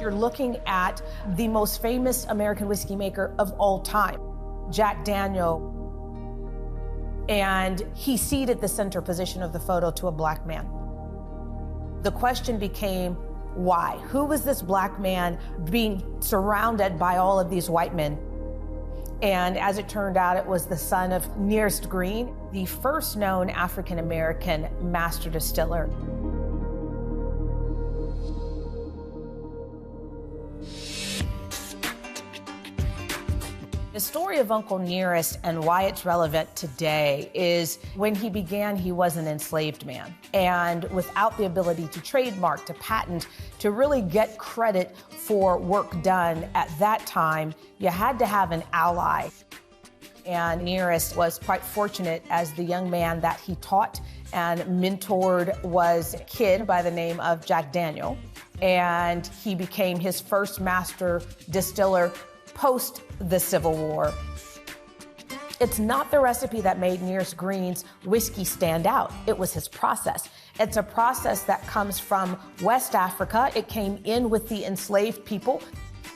You're looking at the most famous American whiskey maker of all time, Jack Daniel. And he ceded the center position of the photo to a black man. The question became, why? Who was this black man being surrounded by all of these white men? And as it turned out, it was the son of Nearest Green, the first known African-American master distiller. The story of Uncle Nearest and why it's relevant today is when he began, he was an enslaved man. And without the ability to trademark, to patent, to really get credit for work done at that time, you had to have an ally. And Nearest was quite fortunate, as the young man that he taught and mentored was a kid by the name of Jack Daniel. And he became his first master distiller post the Civil War. It's not the recipe that made Nearest Green's whiskey stand out. It was his process. It's a process that comes from West Africa. It came in with the enslaved people.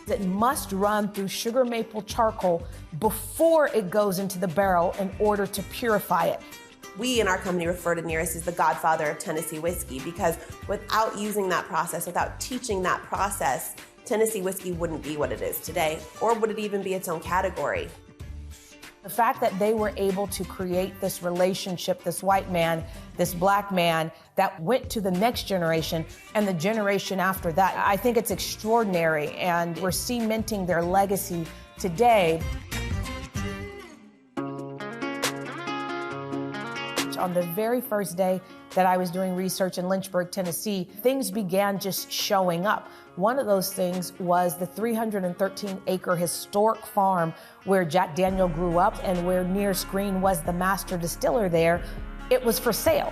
It must run through sugar maple charcoal before it goes into the barrel in order to purify it. We in our company refer to Nearest as the godfather of Tennessee whiskey, because without using that process, without teaching that process, Tennessee whiskey wouldn't be what it is today, or would it even be its own category? The fact that they were able to create this relationship, this white man, this black man, that went to the next generation and the generation after that, I think it's extraordinary, and we're cementing their legacy today. On the very first day that I was doing research in Lynchburg, Tennessee, things began just showing up. One of those things was the 313-acre historic farm where Jack Daniel grew up and where Nearest Green was the master distiller there. It was for sale.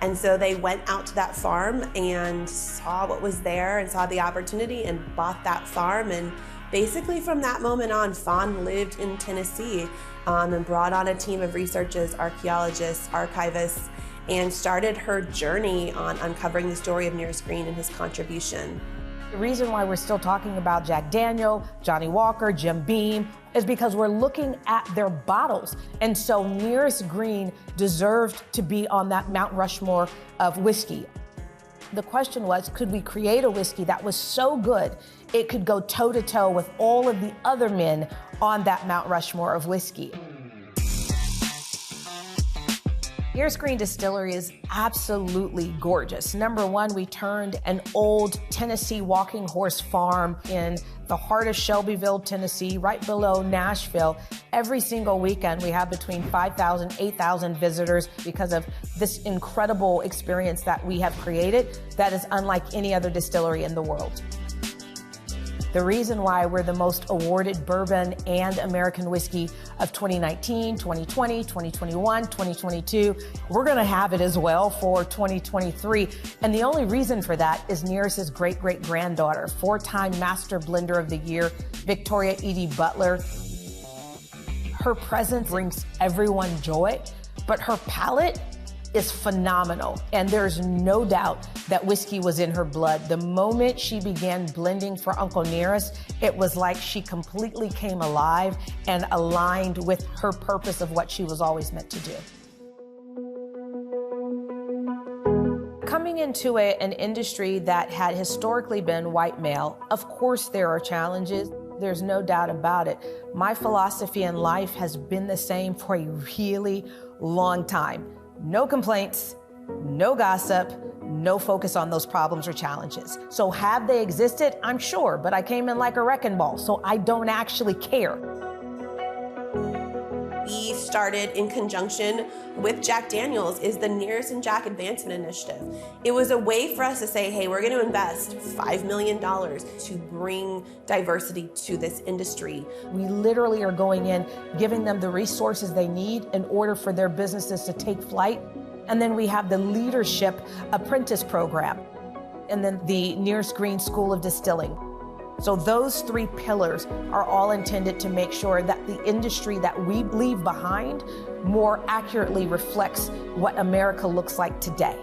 And so they went out to that farm and saw what was there and saw the opportunity and bought that farm. And basically from that moment on, Fawn lived in Tennessee and brought on a team of researchers, archaeologists, archivists, and started her journey on uncovering the story of Nearest Green and his contribution. The reason why we're still talking about Jack Daniel, Johnny Walker, Jim Beam, is because we're looking at their bottles. And so Nearest Green deserved to be on that Mount Rushmore of whiskey. The question was, could we create a whiskey that was so good it could go toe-to-toe with all of the other men on that Mount Rushmore of whiskey? Nearest Green Distillery is absolutely gorgeous. Number one, we turned an old Tennessee walking horse farm in the heart of Shelbyville, Tennessee, right below Nashville. Every single weekend, we have between 5,000, 8,000 visitors because of this incredible experience that we have created that is unlike any other distillery in the world. The reason why we're the most awarded bourbon and American whiskey of 2019, 2020, 2021, 2022, we're gonna have it as well for 2023. And the only reason for that is Nearest's great-great-granddaughter, 4-time Master Blender of the Year, Victoria Edie Butler. Her presence brings everyone joy, but her palate is phenomenal. And there's no doubt that whiskey was in her blood. The moment she began blending for Uncle Nearest, it was like she completely came alive and aligned with her purpose of what she was always meant to do. Coming into an industry that had historically been white male, of course there are challenges. There's no doubt about it. My philosophy in life has been the same for a really long time. No complaints, no gossip, no focus on those problems or challenges. So have they existed? I'm sure, but I came in like a wrecking ball, so I don't actually care. We started in conjunction with Jack Daniels is the Nearest and Jack Advancement Initiative. It was a way for us to say, hey, we're going to invest $5 million to bring diversity to this industry. We literally are going in, giving them the resources they need in order for their businesses to take flight. And then we have the leadership apprentice program, and then the Nearest Green School of Distilling. So those 3 pillars are all intended to make sure that the industry that we leave behind more accurately reflects what America looks like today.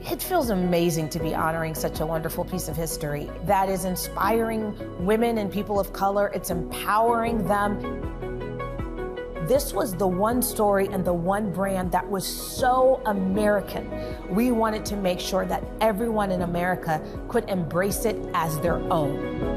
It feels amazing to be honoring such a wonderful piece of history that is inspiring women and people of color. It's empowering them. This was the one story and the one brand that was so American. We wanted to make sure that everyone in America could embrace it as their own.